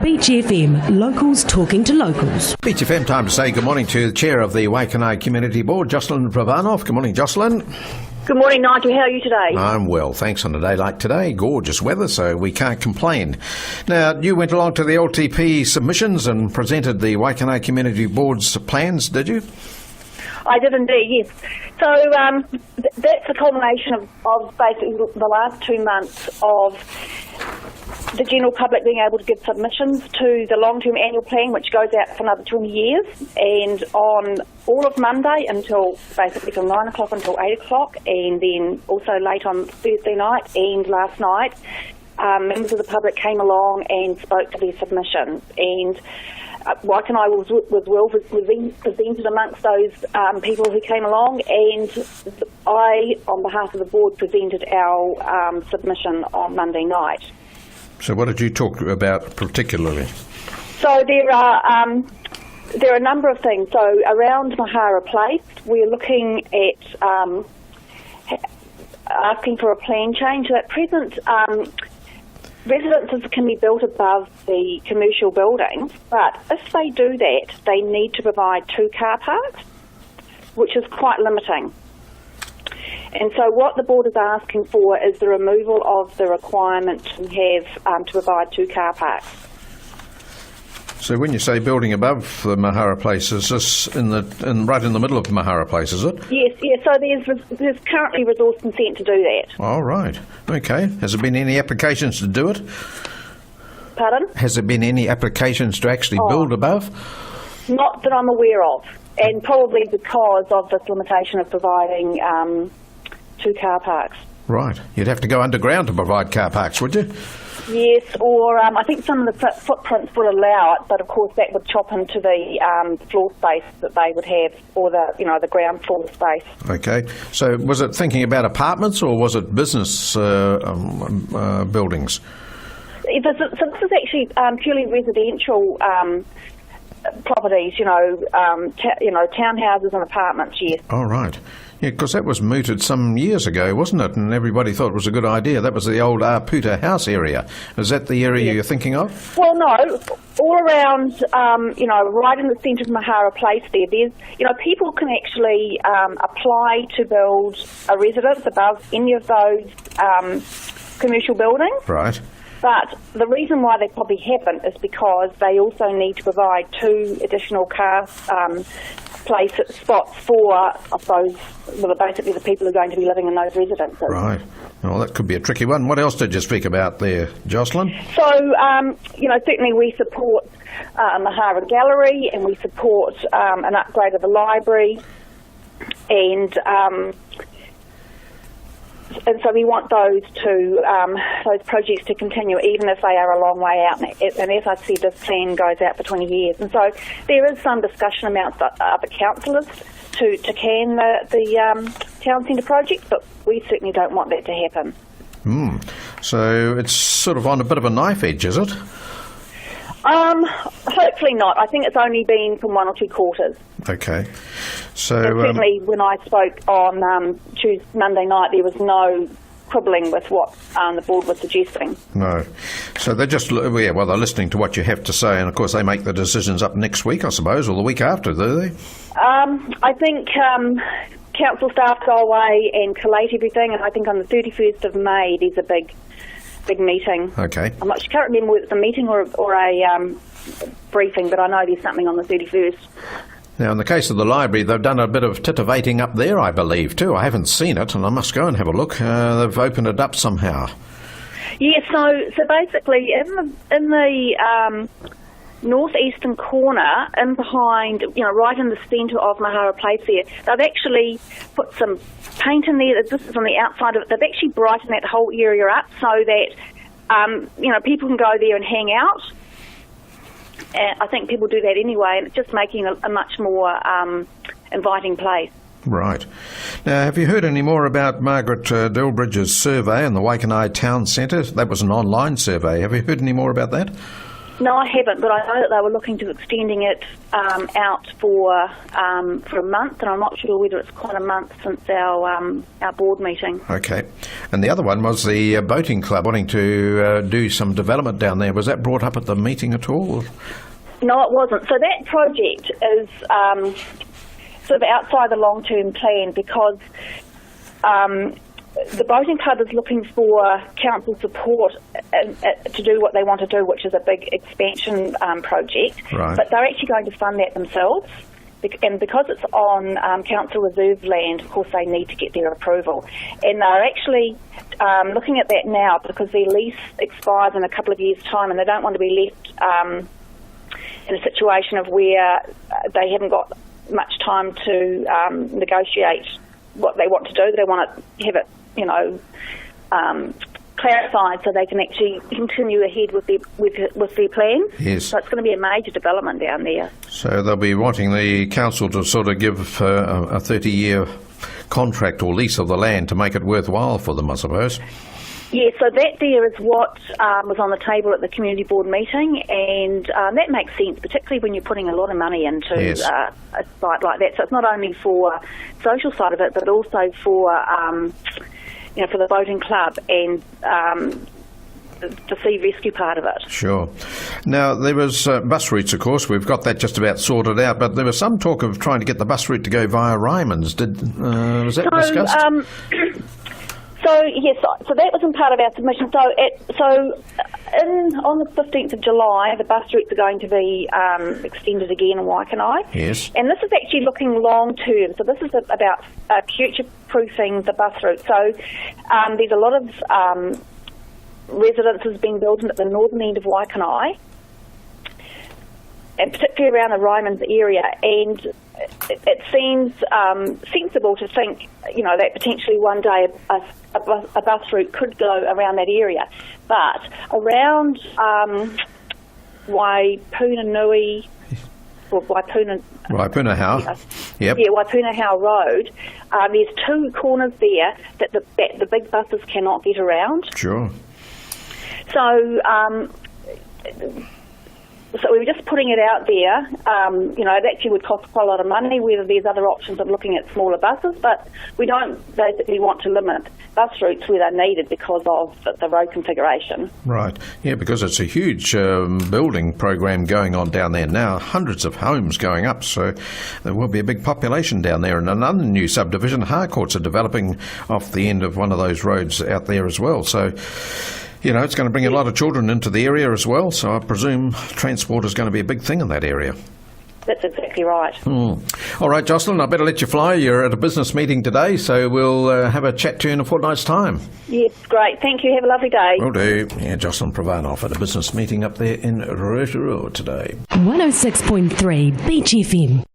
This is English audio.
Beach FM, locals talking to locals. Beach FM, time to say good morning to the Chair of the Waikanae Community Board, Jocelyn Prvanov. Good morning, Jocelyn. Good morning, Nigel. How are you today? I'm well, thanks. On a day like today, gorgeous weather, so we can't complain. Now, you went along to the LTP submissions and presented the Waikanae Community Board's plans, did you? I did indeed, yes. So that's a culmination of basically the last 2 months of the general public being able to give submissions to the long-term annual plan, which goes out for another 20 years. And on all of Monday until basically from 9 o'clock until 8 o'clock, and then also late on Thursday night and last night, members of the public came along and spoke to their submissions. And Waikanae was presented amongst those people who came along, and I, on behalf of the board, presented our submission on Monday night. So what did you talk about particularly? So there are a number of things. So around Mahara Place, we're looking at asking for a plan change. So at present, residences can be built above the commercial buildings, but if they do that, they need to provide 2 car parks, which is quite limiting. And so what the board is asking for is the removal of the requirement to have to provide 2 car parks. So when you say building above the Mahara Place, is this right in the middle of Mahara Place, is it? Yes. So there's currently resource consent to do that. All right. Okay. Has there been any applications to do it? Pardon? Has there been any applications to actually build above? Not that I'm aware of, and probably because of this limitation of providing 2 car parks. Right. You'd have to go underground to provide car parks, would you? Yes, or I think some of the footprints would allow it, but of course that would chop into the floor space that they would have, or the ground floor space. Okay. So was it thinking about apartments, or was it business buildings? So this is actually purely residential properties, townhouses and apartments, yes. All right. Yeah, because that was mooted some years ago, wasn't it? And everybody thought it was a good idea. That was the old Puta house area. Is that the area you're thinking of? Well, no. All around, right in the centre of Mahara Place there's, people can actually apply to build a residence above any of those commercial buildings. Right. But the reason why they probably haven't is because they also need to provide 2 additional car place spots for, I suppose, basically the people who are going to be living in those residences. Right. Well, that could be a tricky one. What else did you speak about there, Jocelyn? So, certainly we support Mahara Gallery, and we support an upgrade of the library, and so we want those projects to continue, even if they are a long way out. And as I said, this plan goes out for 20 years. And so there is some discussion about the councillors to can the town centre project, but we certainly don't want that to happen. So it's sort of on a bit of a knife edge, is it? Hopefully not. I think it's only been from 1 or 2 quarters. Okay. So certainly when I spoke on Monday night, there was no quibbling with what the board was suggesting. No. So they're just, they're listening to what you have to say, and of course they make the decisions up next week, I suppose, or the week after, do they? I think council staff go away and collate everything, and I think on the 31st of May there's a big meeting. Okay. I can't remember whether it's a meeting or a briefing, but I know there's something on the 31st. Now, in the case of the library, they've done a bit of titivating up there, I believe, too. I haven't seen it, and I must go and have a look. They've opened it up somehow. Yeah, so basically, in the northeastern corner, in behind, right in the centre of Mahara Place there, they've actually put some paint in there. This is on the outside of it. They've actually brightened that whole area up so that, people can go there and hang out. I think people do that anyway, and it's just making a much more inviting place. Right. Now, have you heard any more about Margaret Delbridge's survey in the Waikanae Town Centre? That was an online survey. Have you heard any more about that? No, I haven't, but I know that they were looking to extending it out for a month, and I'm not sure whether it's quite a month since our board meeting. Okay. And the other one was the boating club wanting to do some development down there. Was that brought up at the meeting at all? No, it wasn't. So that project is sort of outside the long-term plan because the boating club is looking for council support to do what they want to do, which is a big expansion project. Right. But they're actually going to fund that themselves. And because it's on council reserve land, of course, they need to get their approval. And they're actually looking at that now because their lease expires in a couple of years' time, and they don't want to be left in a situation of where they haven't got much time to negotiate what they want to do. They want to have it, clarified so they can actually continue ahead with their plans. Yes. So it's going to be a major development down there. So they'll be wanting the council to sort of give a 30-year contract or lease of the land to make it worthwhile for them, I suppose. Yeah, so that there is what was on the table at the community board meeting, and that makes sense, particularly when you're putting a lot of money into Yes. A site like that. So it's not only for social side of it, but also for for the boating club and the sea rescue part of it. Sure. Now, there was bus routes, of course. We've got that just about sorted out, but there was some talk of trying to get the bus route to go via Ryman's. Was that discussed? So that wasn't part of our submission. On the 15th of July, the bus routes are going to be extended again in Waikanae. Yes. And this is actually looking long term. So this is about future-proofing the bus route. So there's a lot of residences being built at the northern end of Waikanae, and particularly around the Ryman's area, and it seems sensible to think, that potentially one day a bus route could go around that area. But around Waipunanui, or Waipunahau. Yep. Yeah, Waipunahau Road. There's two corners there that the big buses cannot get around. Sure. So we were just putting it out there. It actually would cost quite a lot of money, whether there's other options of looking at smaller buses, but we don't basically want to limit bus routes where they're needed because of the road configuration. Right. Yeah, because it's a huge building program going on down there now, hundreds of homes going up, so there will be a big population down there. And another new subdivision, Harcourts, are developing off the end of one of those roads out there as well. So it's going to bring a lot of children into the area as well, so I presume transport is going to be a big thing in that area. That's exactly right. All right, Jocelyn, I better let you fly. You're at a business meeting today, so we'll have a chat to you in a fortnight's time. Yes, great. Thank you. Have a lovely day. Will do. Yeah, Jocelyn Prvanov at a business meeting up there in Rotorua today. 106.3 Beach FM.